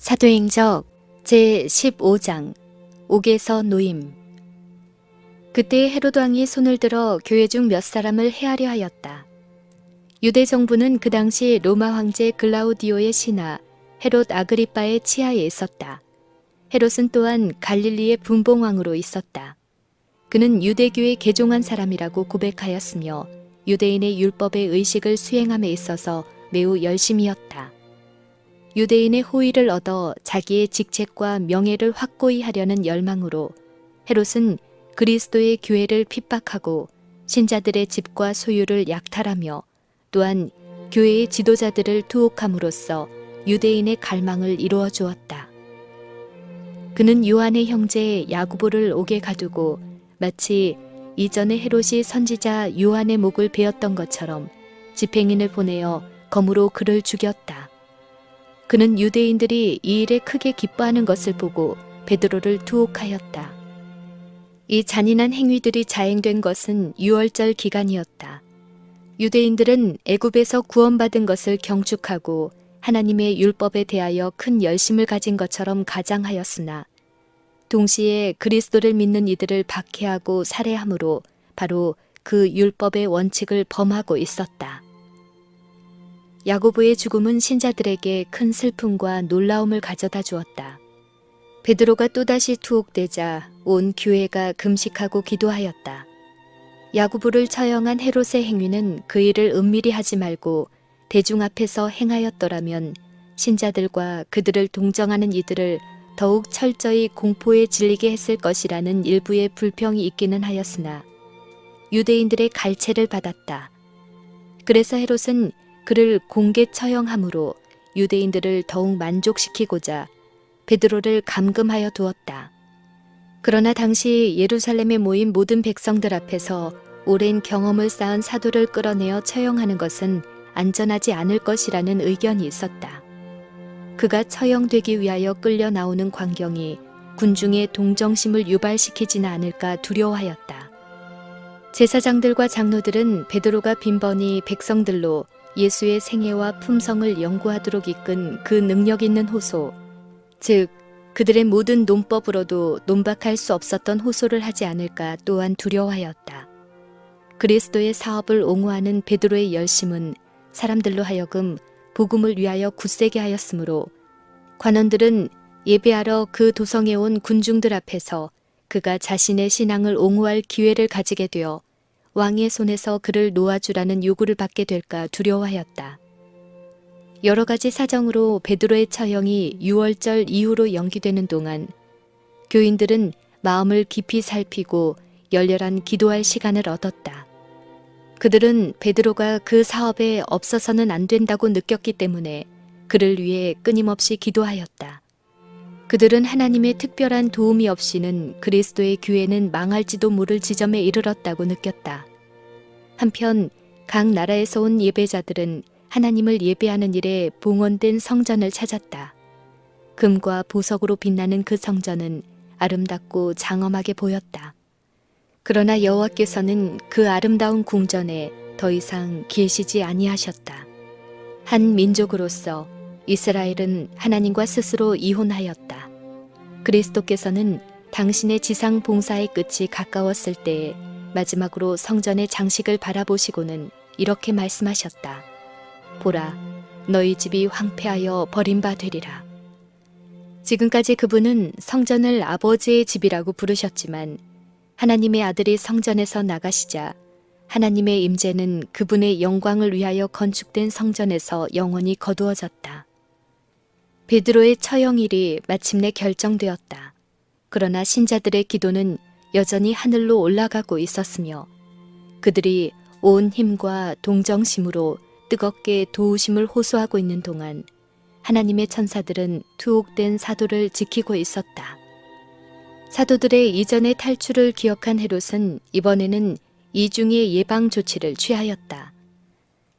사도행적 제15장 옥에서 노임. 그때 헤롯 왕이 손을 들어 교회 중 몇 사람을 해하려 하였다. 유대 정부는 그 당시 로마 황제 글라우디오의 신하 헤롯 아그리빠의 치하에 있었다. 헤롯은 또한 갈릴리의 분봉왕으로 있었다. 그는 유대교에 개종한 사람이라고 고백하였으며 유대인의 율법의 의식을 수행함에 있어서 매우 열심이었다. 유대인의 호의를 얻어 자기의 직책과 명예를 확고히 하려는 열망으로 헤롯은 그리스도의 교회를 핍박하고 신자들의 집과 소유를 약탈하며 또한 교회의 지도자들을 투옥함으로써 유대인의 갈망을 이루어 주었다. 그는 요한의 형제 야고보를 옥에 가두고 마치 이전에 헤롯이 선지자 요한의 목을 베었던 것처럼 집행인을 보내어 검으로 그를 죽였다. 그는 유대인들이 이 일에 크게 기뻐하는 것을 보고 베드로를 투옥하였다. 이 잔인한 행위들이 자행된 것은 유월절 기간이었다. 유대인들은 애굽에서 구원받은 것을 경축하고 하나님의 율법에 대하여 큰 열심을 가진 것처럼 가장하였으나 동시에 그리스도를 믿는 이들을 박해하고 살해함으로 바로 그 율법의 원칙을 범하고 있었다. 야고보의 죽음은 신자들에게 큰 슬픔과 놀라움을 가져다 주었다. 베드로가 또다시 투옥되자 온 교회가 금식하고 기도하였다. 야고보를 처형한 헤롯의 행위는 그 일을 은밀히 하지 말고 대중 앞에서 행하였더라면 신자들과 그들을 동정하는 이들을 더욱 철저히 공포에 질리게 했을 것이라는 일부의 불평이 있기는 하였으나 유대인들의 갈채를 받았다. 그래서 헤롯은 그를 공개 처형함으로 유대인들을 더욱 만족시키고자 베드로를 감금하여 두었다. 그러나 당시 예루살렘에 모인 모든 백성들 앞에서 오랜 경험을 쌓은 사도를 끌어내어 처형하는 것은 안전하지 않을 것이라는 의견이 있었다. 그가 처형되기 위하여 끌려 나오는 광경이 군중의 동정심을 유발시키지는 않을까 두려워하였다. 제사장들과 장로들은 베드로가 빈번히 백성들로 예수의 생애와 품성을 연구하도록 이끈 그 능력 있는 호소, 즉 그들의 모든 논법으로도 논박할 수 없었던 호소를 하지 않을까 또한 두려워하였다. 그리스도의 사업을 옹호하는 베드로의 열심은 사람들로 하여금 복음을 위하여 굳세게 하였으므로 관원들은 예배하러 그 도성에 온 군중들 앞에서 그가 자신의 신앙을 옹호할 기회를 가지게 되어 왕의 손에서 그를 놓아주라는 요구를 받게 될까 두려워하였다. 여러 가지 사정으로 베드로의 처형이 유월절 이후로 연기되는 동안 교인들은 마음을 깊이 살피고 열렬한 기도할 시간을 얻었다. 그들은 베드로가 그 사업에 없어서는 안 된다고 느꼈기 때문에 그를 위해 끊임없이 기도하였다. 그들은 하나님의 특별한 도움이 없이는 그리스도의 교회는 망할지도 모를 지점에 이르렀다고 느꼈다. 한편 각 나라에서 온 예배자들은 하나님을 예배하는 일에 봉헌된 성전을 찾았다. 금과 보석으로 빛나는 그 성전은 아름답고 장엄하게 보였다. 그러나 여호와께서는 그 아름다운 궁전에 더 이상 계시지 아니하셨다. 한 민족으로서 이스라엘은 하나님과 스스로 이혼하였다. 그리스도께서는 당신의 지상 봉사의 끝이 가까웠을 때에 마지막으로 성전의 장식을 바라보시고는 이렇게 말씀하셨다. 보라, 너희 집이 황폐하여 버림받으리라. 지금까지 그분은 성전을 아버지의 집이라고 부르셨지만 하나님의 아들이 성전에서 나가시자 하나님의 임재는 그분의 영광을 위하여 건축된 성전에서 영원히 거두어졌다. 베드로의 처형일이 마침내 결정되었다. 그러나 신자들의 기도는 여전히 하늘로 올라가고 있었으며 그들이 온 힘과 동정심으로 뜨겁게 도우심을 호소하고 있는 동안 하나님의 천사들은 투옥된 사도를 지키고 있었다. 사도들의 이전의 탈출을 기억한 헤롯은 이번에는 이중의 예방 조치를 취하였다.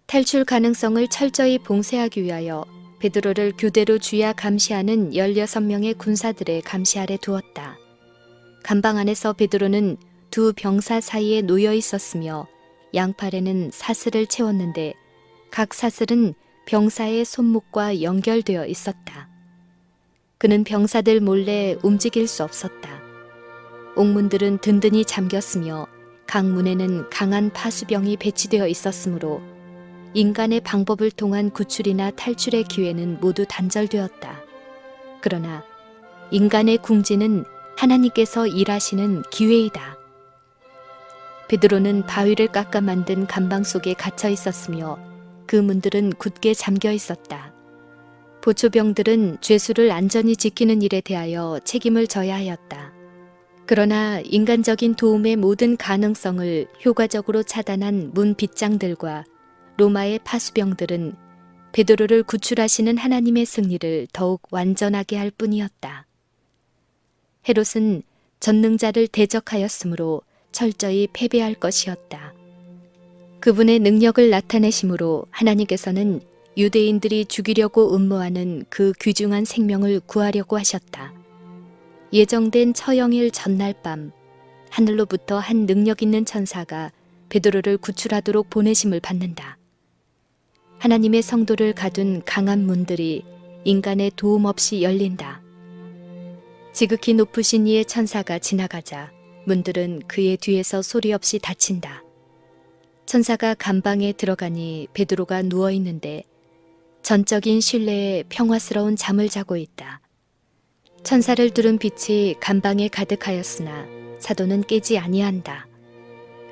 탈출 가능성을 철저히 봉쇄하기 위하여 베드로를 교대로 주야 감시하는 16명의 군사들의 감시 아래 두었다. 감방 안에서 베드로는 두 병사 사이에 놓여 있었으며 양팔에는 사슬을 채웠는데 각 사슬은 병사의 손목과 연결되어 있었다. 그는 병사들 몰래 움직일 수 없었다. 옥문들은 든든히 잠겼으며 각 문에는 강한 파수병이 배치되어 있었으므로 인간의 방법을 통한 구출이나 탈출의 기회는 모두 단절되었다. 그러나 인간의 궁지는 하나님께서 일하시는 기회이다. 베드로는 바위를 깎아 만든 감방 속에 갇혀 있었으며 그 문들은 굳게 잠겨 있었다. 보초병들은 죄수를 안전히 지키는 일에 대하여 책임을 져야 하였다. 그러나 인간적인 도움의 모든 가능성을 효과적으로 차단한 문 빗장들과 로마의 파수병들은 베드로를 구출하시는 하나님의 승리를 더욱 완전하게 할 뿐이었다. 헤롯은 전능자를 대적하였으므로 철저히 패배할 것이었다. 그분의 능력을 나타내심으로 하나님께서는 유대인들이 죽이려고 음모하는 그 귀중한 생명을 구하려고 하셨다. 예정된 처형일 전날 밤 하늘로부터 한 능력 있는 천사가 베드로를 구출하도록 보내심을 받는다. 하나님의 성도를 가둔 강한 문들이 인간의 도움 없이 열린다. 지극히 높으신 이의 천사가 지나가자 문들은 그의 뒤에서 소리 없이 닫힌다. 천사가 감방에 들어가니 베드로가 누워 있는데 전적인 신뢰에 평화스러운 잠을 자고 있다. 천사를 두른 빛이 감방에 가득하였으나 사도는 깨지 아니한다.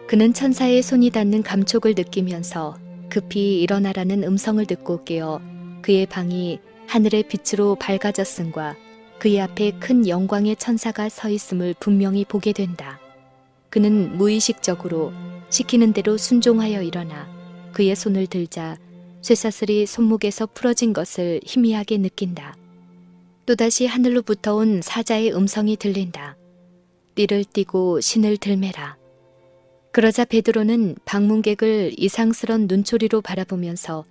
그는 천사의 손이 닿는 감촉을 느끼면서 급히 일어나라는 음성을 듣고 깨어 그의 방이 하늘의 빛으로 밝아졌음과 그의 앞에 큰 영광의 천사가 서 있음을 분명히 보게 된다. 그는 무의식적으로 시키는 대로 순종하여 일어나 그의 손을 들자 쇠사슬이 손목에서 풀어진 것을 희미하게 느낀다. 또다시 하늘로부터 온 사자의 음성이 들린다. 띠를 띠고 신을 들매라. 그러자 베드로는 방문객을 이상스런 눈초리로 바라보면서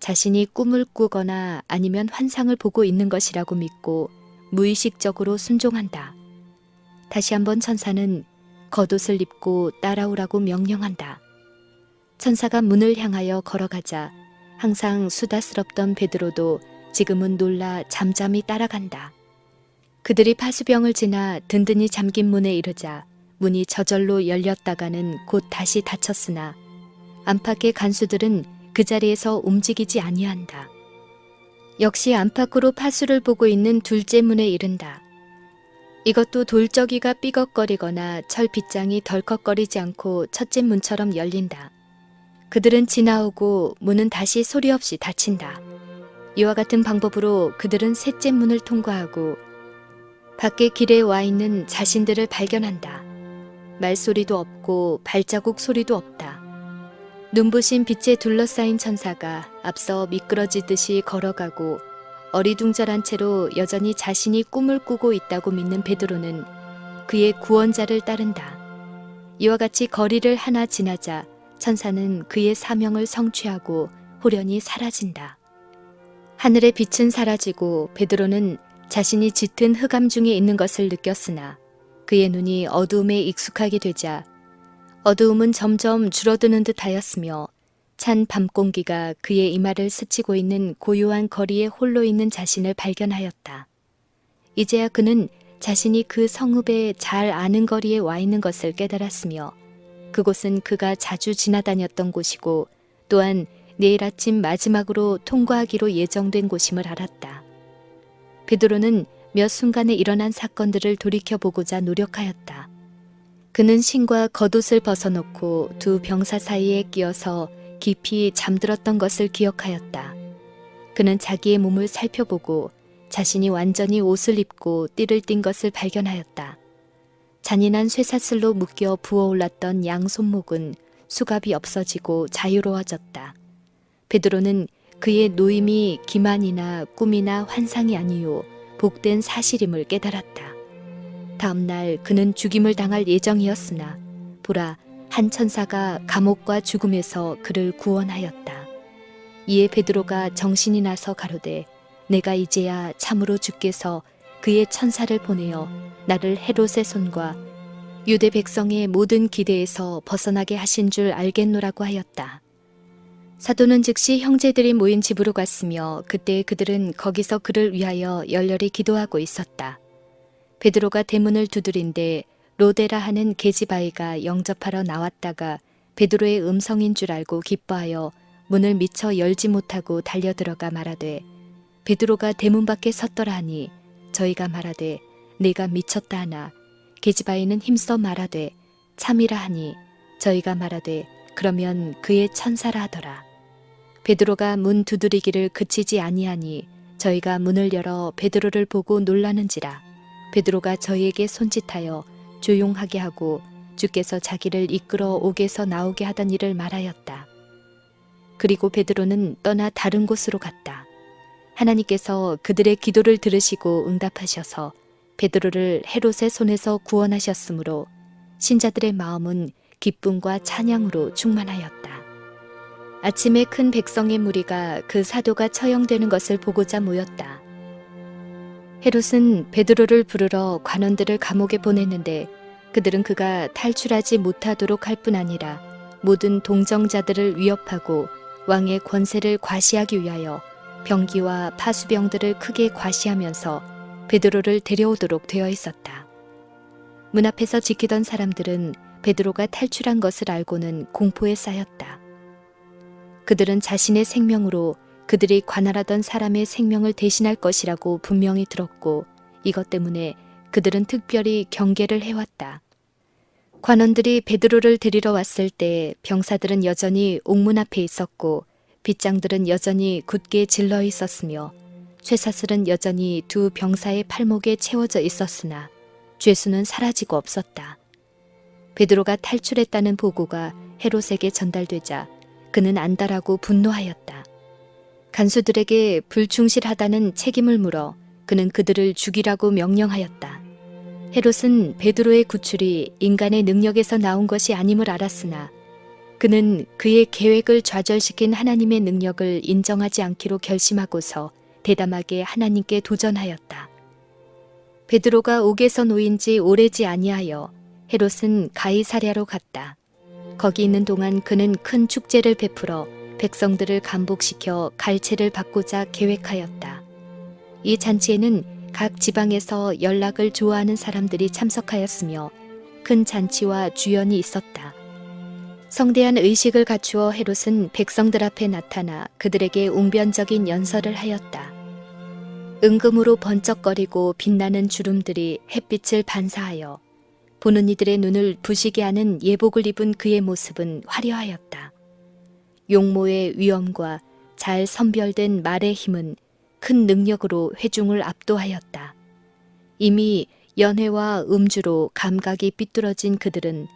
자신이 꿈을 꾸거나 아니면 환상을 보고 있는 것이라고 믿고 무의식적으로 순종한다. 다시 한번 천사는 겉옷을 입고 따라오라고 명령한다. 천사가 문을 향하여 걸어가자 항상 수다스럽던 베드로도 지금은 놀라 잠잠히 따라간다. 그들이 파수병을 지나 든든히 잠긴 문에 이르자 문이 저절로 열렸다가는 곧 다시 닫혔으나 안팎의 간수들은 그 자리에서 움직이지 아니한다. 역시 안팎으로 파수를 보고 있는 둘째 문에 이른다. 이것도 돌적이가 삐걱거리거나 철 빗장이 덜컥거리지 않고 첫째 문처럼 열린다. 그들은 지나오고 문은 다시 소리 없이 닫힌다. 이와 같은 방법으로 그들은 셋째 문을 통과하고 밖에 길에 와 있는 자신들을 발견한다. 말소리도 없고 발자국 소리도 없다. 눈부신 빛에 둘러싸인 천사가 앞서 미끄러지듯이 걸어가고 어리둥절한 채로 여전히 자신이 꿈을 꾸고 있다고 믿는 베드로는 그의 구원자를 따른다. 이와 같이 거리를 하나 지나자 천사는 그의 사명을 성취하고 호련히 사라진다. 하늘의 빛은 사라지고 베드로는 자신이 짙은 흑암 중에 있는 것을 느꼈으나 그의 눈이 어두움에 익숙하게 되자 어두움은 점점 줄어드는 듯 하였으며 찬 밤 공기가 그의 이마를 스치고 있는 고요한 거리에 홀로 있는 자신을 발견하였다. 이제야 그는 자신이 그 성읍에 잘 아는 거리에 와 있는 것을 깨달았으며 그곳은 그가 자주 지나다녔던 곳이고 또한 내일 아침 마지막으로 통과하기로 예정된 곳임을 알았다. 베드로는 몇 순간에 일어난 사건들을 돌이켜보고자 노력하였다. 그는 신과 겉옷을 벗어놓고 두 병사 사이에 끼어서 깊이 잠들었던 것을 기억하였다. 그는 자기의 몸을 살펴보고 자신이 완전히 옷을 입고 띠를 띈 것을 발견하였다. 잔인한 쇠사슬로 묶여 부어올랐던 양 손목은 수갑이 없어지고 자유로워졌다. 베드로는 그의 노임이 기만이나 꿈이나 환상이 아니요 복된 사실임을 깨달았다. 다음 날 그는 죽임을 당할 예정이었으나 보라, 한 천사가 감옥과 죽음에서 그를 구원하였다. 이에 베드로가 정신이 나서 가로되 내가 이제야 참으로 주께서 그의 천사를 보내어 나를 헤롯의 손과 유대 백성의 모든 기대에서 벗어나게 하신 줄 알겠노라고 하였다. 사도는 즉시 형제들이 모인 집으로 갔으며 그때 그들은 거기서 그를 위하여 열렬히 기도하고 있었다. 베드로가 대문을 두드린데 로데라 하는 계집아이가 영접하러 나왔다가 베드로의 음성인 줄 알고 기뻐하여 문을 미처 열지 못하고 달려들어가 말하되 베드로가 대문 밖에 섰더라 하니 저희가 말하되 내가 미쳤다 하나 계집아이는 힘써 말하되 참이라 하니 저희가 말하되 그러면 그의 천사라 하더라. 베드로가 문 두드리기를 그치지 아니하니 저희가 문을 열어 베드로를 보고 놀라는지라. 베드로가 저희에게 손짓하여 조용하게 하고 주께서 자기를 이끌어 옥에서 나오게 하던 일을 말하였다. 그리고 베드로는 떠나 다른 곳으로 갔다. 하나님께서 그들의 기도를 들으시고 응답하셔서 베드로를 헤롯의 손에서 구원하셨으므로 신자들의 마음은 기쁨과 찬양으로 충만하였다. 아침에 큰 백성의 무리가 그 사도가 처형되는 것을 보고자 모였다. 헤롯은 베드로를 부르러 관원들을 감옥에 보냈는데 그들은 그가 탈출하지 못하도록 할 뿐 아니라 모든 동정자들을 위협하고 왕의 권세를 과시하기 위하여 병기와 파수병들을 크게 과시하면서 베드로를 데려오도록 되어 있었다. 문 앞에서 지키던 사람들은 베드로가 탈출한 것을 알고는 공포에 쌓였다. 그들은 자신의 생명으로 그들이 관할하던 사람의 생명을 대신할 것이라고 분명히 들었고 이것 때문에 그들은 특별히 경계를 해왔다. 관원들이 베드로를 데리러 왔을 때 병사들은 여전히 옥문 앞에 있었고 빗장들은 여전히 굳게 질러 있었으며 쇠사슬은 여전히 두 병사의 팔목에 채워져 있었으나 죄수는 사라지고 없었다. 베드로가 탈출했다는 보고가 헤롯에게 전달되자 그는 안달하고 분노하였다. 간수들에게 불충실하다는 책임을 물어 그는 그들을 죽이라고 명령하였다. 헤롯은 베드로의 구출이 인간의 능력에서 나온 것이 아님을 알았으나 그는 그의 계획을 좌절시킨 하나님의 능력을 인정하지 않기로 결심하고서 대담하게 하나님께 도전하였다. 베드로가 옥에서 놓인 지 오래지 아니하여 헤롯은 가이사랴로 갔다. 거기 있는 동안 그는 큰 축제를 베풀어 백성들을 감복시켜 갈채를 받고자 계획하였다. 이 잔치에는 각 지방에서 연락을 좋아하는 사람들이 참석하였으며 큰 잔치와 주연이 있었다. 성대한 의식을 갖추어 헤롯은 백성들 앞에 나타나 그들에게 웅변적인 연설을 하였다. 은금으로 번쩍거리고 빛나는 주름들이 햇빛을 반사하여 보는 이들의 눈을 부시게 하는 예복을 입은 그의 모습은 화려하였다. 용모의 위엄과 잘 선별된 말의 힘은 큰 능력으로 회중을 압도하였다. 이미 연회와 음주로 감각이 삐뚤어진 그들은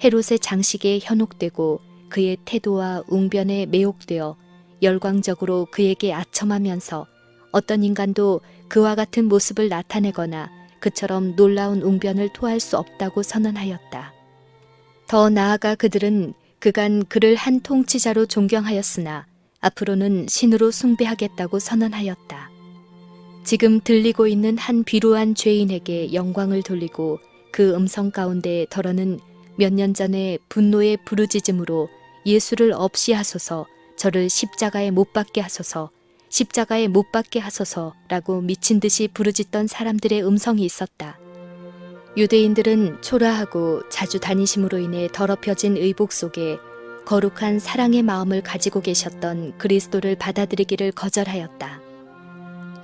헤롯의 장식에 현혹되고 그의 태도와 웅변에 매혹되어 열광적으로 그에게 아첨하면서 어떤 인간도 그와 같은 모습을 나타내거나 그처럼 놀라운 웅변을 토할 수 없다고 선언하였다. 더 나아가 그들은 그간 그를 한 통치자로 존경하였으나 앞으로는 신으로 숭배하겠다고 선언하였다. 지금 들리고 있는 한 비루한 죄인에게 영광을 돌리고 그 음성 가운데 덜어는 몇 년 전에 분노의 부르짖음으로 예수를 없이 하소서, 저를 십자가에 못 박게 하소서, 십자가에 못 박게 하소서라고 미친 듯이 부르짖던 사람들의 음성이 있었다. 유대인들은 초라하고 자주 다니심으로 인해 더럽혀진 의복 속에 거룩한 사랑의 마음을 가지고 계셨던 그리스도를 받아들이기를 거절하였다.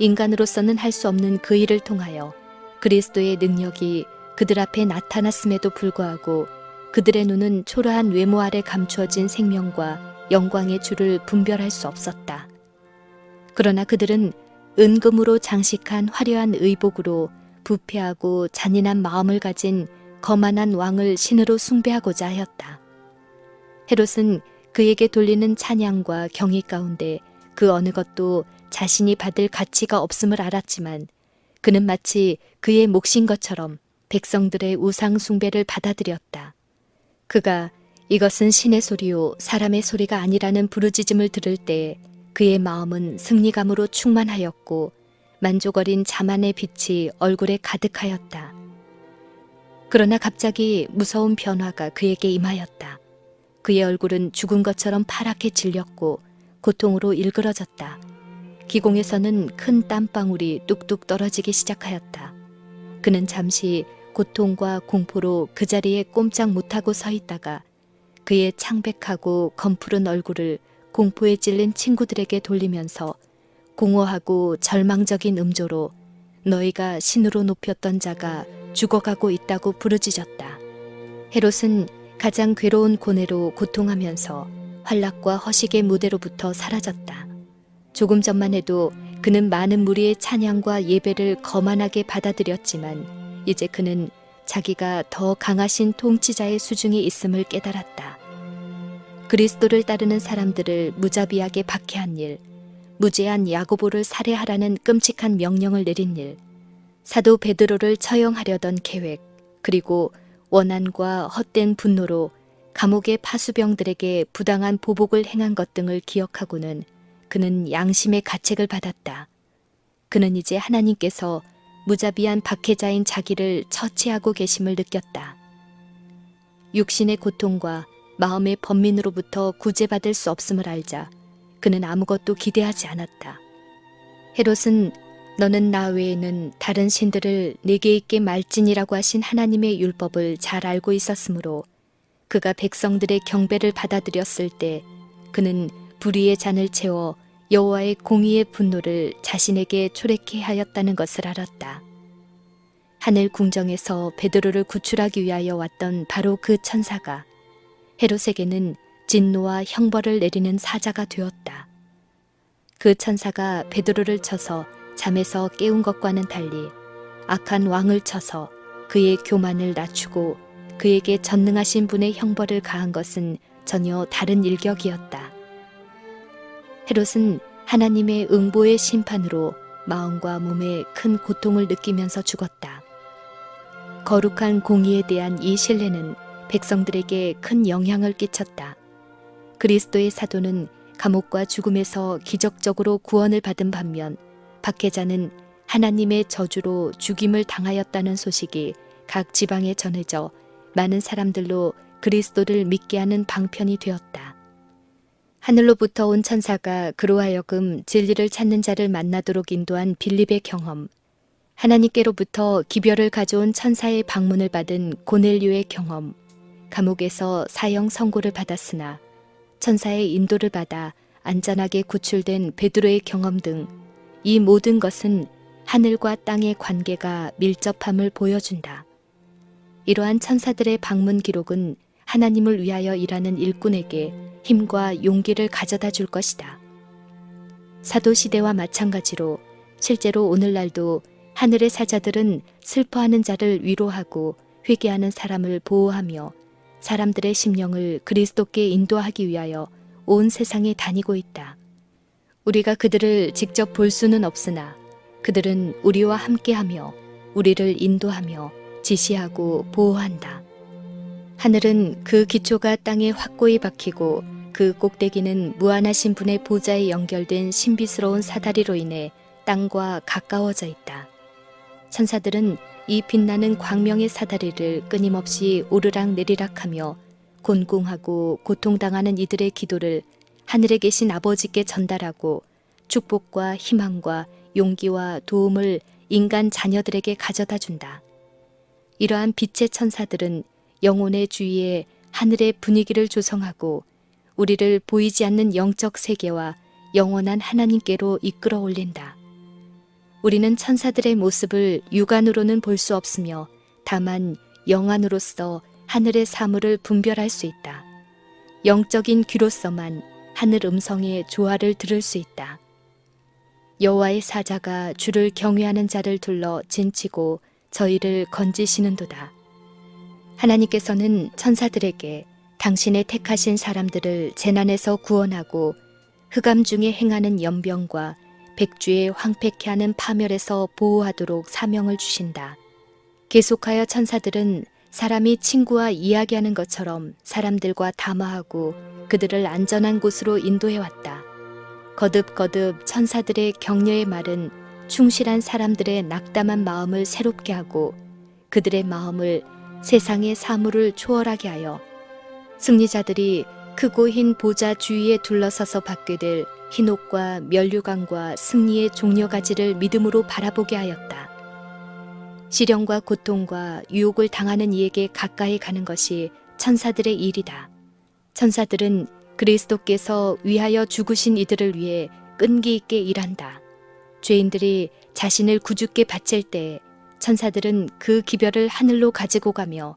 인간으로서는 할 수 없는 그 일을 통하여 그리스도의 능력이 그들 앞에 나타났음에도 불구하고 그들의 눈은 초라한 외모 아래 감추어진 생명과 영광의 주를 분별할 수 없었다. 그러나 그들은 은금으로 장식한 화려한 의복으로 부패하고 잔인한 마음을 가진 거만한 왕을 신으로 숭배하고자 하였다. 헤롯은 그에게 돌리는 찬양과 경의 가운데 그 어느 것도 자신이 받을 가치가 없음을 알았지만 그는 마치 그의 몫인 것처럼 백성들의 우상 숭배를 받아들였다. 그가 이것은 신의 소리요 사람의 소리가 아니라는 부르짖음을 들을 때 그의 마음은 승리감으로 충만하였고 만족 어린 자만의 빛이 얼굴에 가득하였다. 그러나 갑자기 무서운 변화가 그에게 임하였다. 그의 얼굴은 죽은 것처럼 파랗게 질렸고 고통으로 일그러졌다. 기공에서는 큰 땀방울이 뚝뚝 떨어지기 시작하였다. 그는 잠시 고통과 공포로 그 자리에 꼼짝 못하고 서 있다가 그의 창백하고 검푸른 얼굴을 공포에 찔린 친구들에게 돌리면서 공허하고 절망적인 음조로 너희가 신으로 높였던 자가 죽어가고 있다고 부르짖었다. 헤롯은 가장 괴로운 고뇌로 고통하면서 환락과 허식의 무대로부터 사라졌다. 조금 전만 해도 그는 많은 무리의 찬양과 예배를 거만하게 받아들였지만 이제 그는 자기가 더 강하신 통치자의 수중에 있음을 깨달았다. 그리스도를 따르는 사람들을 무자비하게 박해한 일, 무죄한 야고보를 살해하라는 끔찍한 명령을 내린 일, 사도 베드로를 처형하려던 계획, 그리고 원한과 헛된 분노로 감옥의 파수병들에게 부당한 보복을 행한 것 등을 기억하고는 그는 양심의 가책을 받았다. 그는 이제 하나님께서 무자비한 박해자인 자기를 처치하고 계심을 느꼈다. 육신의 고통과 마음의 번민으로부터 구제받을 수 없음을 알자 그는 아무것도 기대하지 않았다. 헤롯은 너는 나 외에는 다른 신들을 내게 있게 말지니라고 하신 하나님의 율법을 잘 알고 있었으므로 그가 백성들의 경배를 받아들였을 때 그는 불의의 잔을 채워 여호와의 공의의 분노를 자신에게 초래케 하였다는 것을 알았다. 하늘 궁정에서 베드로를 구출하기 위하여 왔던 바로 그 천사가 헤롯에게는 진노와 형벌을 내리는 사자가 되었다. 그 천사가 베드로를 쳐서 잠에서 깨운 것과는 달리 악한 왕을 쳐서 그의 교만을 낮추고 그에게 전능하신 분의 형벌을 가한 것은 전혀 다른 일격이었다. 헤롯은 하나님의 응보의 심판으로 마음과 몸에 큰 고통을 느끼면서 죽었다. 거룩한 공의에 대한 이 신뢰는 백성들에게 큰 영향을 끼쳤다. 그리스도의 사도는 감옥과 죽음에서 기적적으로 구원을 받은 반면 박해자는 하나님의 저주로 죽임을 당하였다는 소식이 각 지방에 전해져 많은 사람들로 그리스도를 믿게 하는 방편이 되었다. 하늘로부터 온 천사가 그로 하여금 진리를 찾는 자를 만나도록 인도한 빌립의 경험, 하나님께로부터 기별을 가져온 천사의 방문을 받은 고넬료의 경험, 감옥에서 사형 선고를 받았으나 천사의 인도를 받아 안전하게 구출된 베드로의 경험 등 이 모든 것은 하늘과 땅의 관계가 밀접함을 보여준다. 이러한 천사들의 방문 기록은 하나님을 위하여 일하는 일꾼에게 힘과 용기를 가져다 줄 것이다. 사도시대와 마찬가지로 실제로 오늘날도 하늘의 사자들은 슬퍼하는 자를 위로하고 회개하는 사람을 보호하며 사람들의 심령을 그리스도께 인도하기 위하여 온 세상에 다니고 있다. 우리가 그들을 직접 볼 수는 없으나 그들은 우리와 함께하며 우리를 인도하며 지시하고 보호한다. 하늘은 그 기초가 땅에 확고히 박히고 그 꼭대기는 무한하신 분의 보좌에 연결된 신비스러운 사다리로 인해 땅과 가까워져 있다. 천사들은 이 빛나는 광명의 사다리를 끊임없이 오르락 내리락하며 곤궁하고 고통당하는 이들의 기도를 하늘에 계신 아버지께 전달하고 축복과 희망과 용기와 도움을 인간 자녀들에게 가져다 준다. 이러한 빛의 천사들은 영혼의 주위에 하늘의 분위기를 조성하고 우리를 보이지 않는 영적 세계와 영원한 하나님께로 이끌어 올린다. 우리는 천사들의 모습을 육안으로는 볼 수 없으며 다만 영안으로서 하늘의 사물을 분별할 수 있다. 영적인 귀로서만 하늘 음성의 조화를 들을 수 있다. 여호와의 사자가 주를 경외하는 자를 둘러 진치고 저희를 건지시는도다. 하나님께서는 천사들에게 당신의 택하신 사람들을 재난에서 구원하고 흑암 중에 행하는 연병과 백주의 황폐케 하는 파멸에서 보호하도록 사명을 주신다. 계속하여 천사들은 사람이 친구와 이야기하는 것처럼 사람들과 담화하고 그들을 안전한 곳으로 인도해왔다. 거듭거듭 천사들의 격려의 말은 충실한 사람들의 낙담한 마음을 새롭게 하고 그들의 마음을 세상의 사물을 초월하게 하여 승리자들이 크고 흰 보좌 주위에 둘러서서 받게 될 흰옷과 면류관과 승리의 종려가지를 믿음으로 바라보게 하였다. 시련과 고통과 유혹을 당하는 이에게 가까이 가는 것이 천사들의 일이다. 천사들은 그리스도께서 위하여 죽으신 이들을 위해 끈기 있게 일한다. 죄인들이 자신을 구주께 바칠 때 천사들은 그 기별을 하늘로 가지고 가며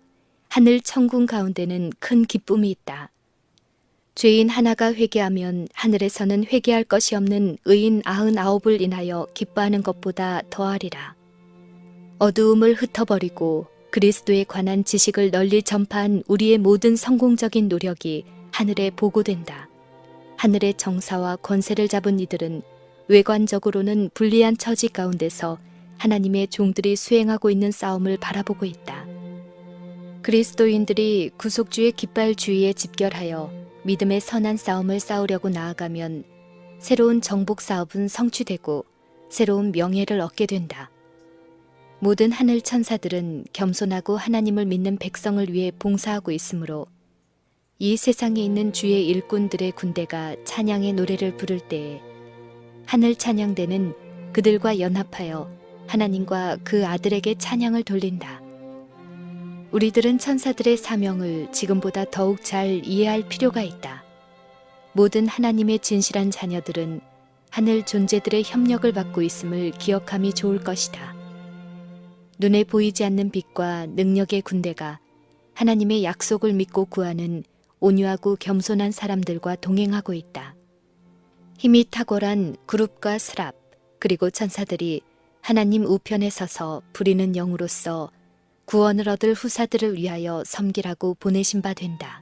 하늘 천궁 가운데는 큰 기쁨이 있다. 죄인 하나가 회개하면 하늘에서는 회개할 것이 없는 의인 99을 인하여 기뻐하는 것보다 더하리라. 어두움을 흩어버리고 그리스도에 관한 지식을 널리 전파한 우리의 모든 성공적인 노력이 하늘에 보고된다. 하늘의 정사와 권세를 잡은 이들은 외관적으로는 불리한 처지 가운데서 하나님의 종들이 수행하고 있는 싸움을 바라보고 있다. 그리스도인들이 구속주의 깃발 주위에 집결하여 믿음의 선한 싸움을 싸우려고 나아가면 새로운 정복 사업은 성취되고 새로운 명예를 얻게 된다. 모든 하늘 천사들은 겸손하고 하나님을 믿는 백성을 위해 봉사하고 있으므로 이 세상에 있는 주의 일꾼들의 군대가 찬양의 노래를 부를 때에 하늘 찬양대는 그들과 연합하여 하나님과 그 아들에게 찬양을 돌린다. 우리들은 천사들의 사명을 지금보다 더욱 잘 이해할 필요가 있다. 모든 하나님의 진실한 자녀들은 하늘 존재들의 협력을 받고 있음을 기억함이 좋을 것이다. 눈에 보이지 않는 빛과 능력의 군대가 하나님의 약속을 믿고 구하는 온유하고 겸손한 사람들과 동행하고 있다. 힘이 탁월한 그룹과 스랍 그리고 천사들이 하나님 우편에 서서 부리는 영으로서 구원을 얻을 후사들을 위하여 섬기라고 보내신 바 된다.